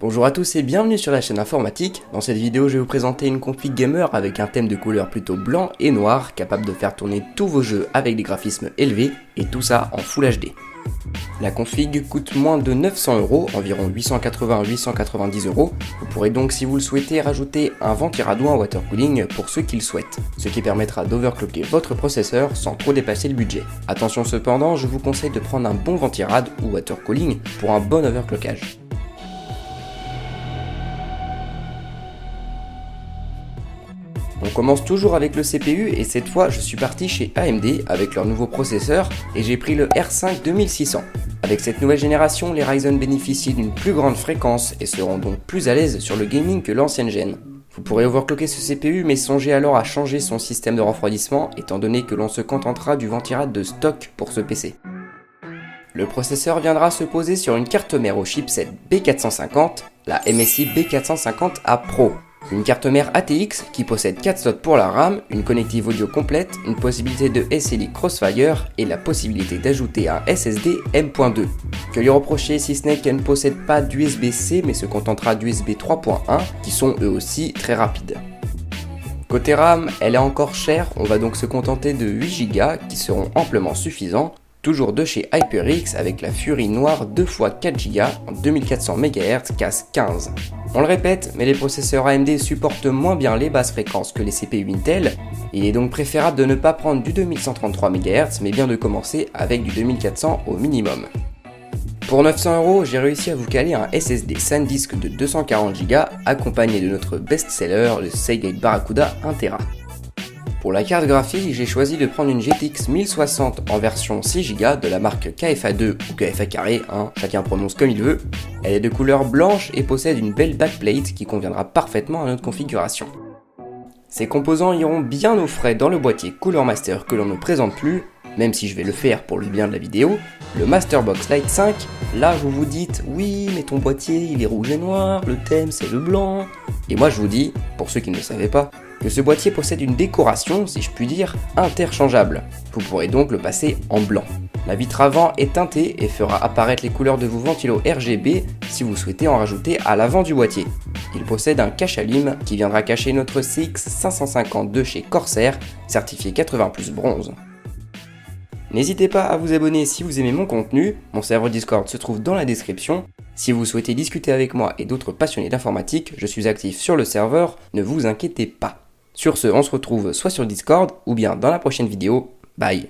Bonjour à tous et bienvenue sur la chaîne informatique. Dans cette vidéo, je vais vous présenter une config gamer avec un thème de couleur plutôt blanc et noir, capable de faire tourner tous vos jeux avec des graphismes élevés, et tout ça en Full HD. La config coûte moins de 900€, environ 880-890€. Vous pourrez donc, si vous le souhaitez, rajouter un ventiradouin water cooling pour ceux qui le souhaitent, ce qui permettra d'overclocker votre processeur sans trop dépasser le budget. Attention cependant, je vous conseille de prendre un bon ventirad ou water cooling pour un bon overclockage. On commence toujours avec le CPU et cette fois je suis parti chez AMD avec leur nouveau processeur et j'ai pris le R5 2600. Avec cette nouvelle génération, les Ryzen bénéficient d'une plus grande fréquence et seront donc plus à l'aise sur le gaming que l'ancienne gène. Vous pourrez overclocker ce CPU mais songez alors à changer son système de refroidissement étant donné que l'on se contentera du ventirad de stock pour ce PC. Le processeur viendra se poser sur une carte mère au chipset B450, la MSI B450A Pro. Une carte mère ATX qui possède 4 slots pour la RAM, une connectique audio complète, une possibilité de SLI Crossfire et la possibilité d'ajouter un SSD M.2. Que lui reprocher si ce n'est qu'elle ne possède pas d'USB-C mais se contentera d'USB 3.1 qui sont eux aussi très rapides. Côté RAM, elle est encore chère, on va donc se contenter de 8Go qui seront amplement suffisants. Toujours de chez HyperX avec la Fury Noire 2x4Go en 2400 MHz casse 15. On le répète, mais les processeurs AMD supportent moins bien les basses fréquences que les CPU Intel, il est donc préférable de ne pas prendre du 2133 MHz mais bien de commencer avec du 2400 au minimum. Pour 900€, j'ai réussi à vous caler un SSD SanDisk de 240Go accompagné de notre best-seller, le Seagate Barracuda 1TB. Pour la carte graphique, j'ai choisi de prendre une GTX 1060 en version 6Go de la marque KFA2 ou KFA carré, chacun prononce comme il veut. Elle est de couleur blanche et possède une belle backplate qui conviendra parfaitement à notre configuration. Ces composants iront bien au frais dans le boîtier Cooler Master que l'on ne présente plus, même si je vais le faire pour le bien de la vidéo. Le Masterbox Lite 5, là vous vous dites oui mais ton boîtier il est rouge et noir, le thème c'est le blanc. Et moi je vous dis, pour ceux qui ne le savaient pas, que ce boîtier possède une décoration, si je puis dire, interchangeable. Vous pourrez donc le passer en blanc. La vitre avant est teintée et fera apparaître les couleurs de vos ventilos RGB si vous souhaitez en rajouter à l'avant du boîtier. Il possède un cache-allume qui viendra cacher notre CX 550 de chez Corsair, certifié 80+ bronze. N'hésitez pas à vous abonner si vous aimez mon contenu, mon serveur Discord se trouve dans la description. Si vous souhaitez discuter avec moi et d'autres passionnés d'informatique, je suis actif sur le serveur, ne vous inquiétez pas. Sur ce, on se retrouve soit sur Discord ou bien dans la prochaine vidéo. Bye.